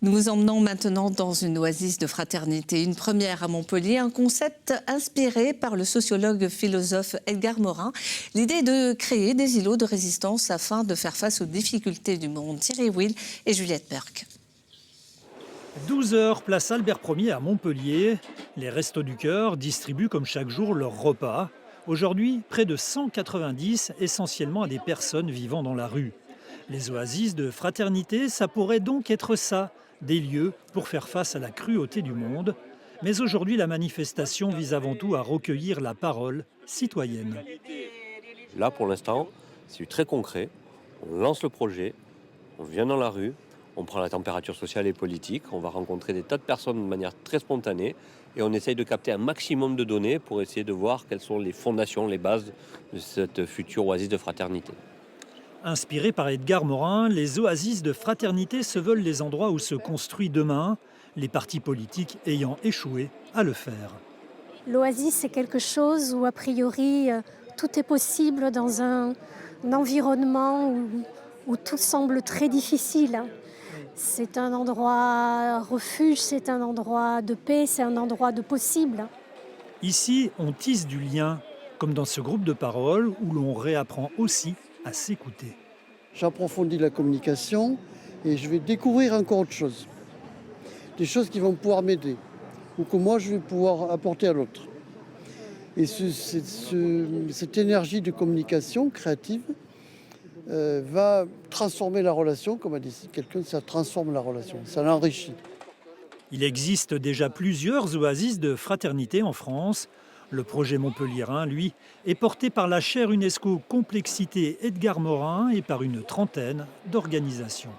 Nous vous emmenons maintenant dans une oasis de fraternité, une première à Montpellier, un concept inspiré par le sociologue philosophe Edgar Morin. L'idée est de créer des îlots de résistance afin de faire face aux difficultés du monde. Thierry Will et Juliette Perc. 12 heures, place Albert Ier à Montpellier. Les Restos du Cœur distribuent comme chaque jour leurs repas. Aujourd'hui, près de 190, essentiellement à des personnes vivant dans la rue. Les oasis de fraternité, ça pourrait donc être ça, des lieux pour faire face à la cruauté du monde. Mais aujourd'hui, la manifestation vise avant tout à recueillir la parole citoyenne. Là, pour l'instant, c'est très concret. On lance le projet, on vient dans la rue, on prend la température sociale et politique, on va rencontrer des tas de personnes de manière très spontanée et on essaye de capter un maximum de données pour essayer de voir quelles sont les fondations, les bases de cette future oasis de fraternité. Inspirés par Edgar Morin, les oasis de fraternité se veulent les endroits où se construit demain, les partis politiques ayant échoué à le faire. L'oasis, c'est quelque chose où, a priori, tout est possible dans un environnement où tout semble très difficile. C'est un endroit refuge, c'est un endroit de paix, c'est un endroit de possible. Ici, on tisse du lien, comme dans ce groupe de parole où l'on réapprend aussi à s'écouter. J'approfondis la communication et je vais découvrir encore autre chose. Des choses qui vont pouvoir m'aider ou que moi je vais pouvoir apporter à l'autre. Et cette énergie de communication créative va transformer la relation, comme a dit quelqu'un, ça transforme la relation, ça l'enrichit. Il existe déjà plusieurs oasis de fraternité en France. Le projet montpelliérain, lui, est porté par la chaire UNESCO Complexité Edgar Morin et par une trentaine d'organisations.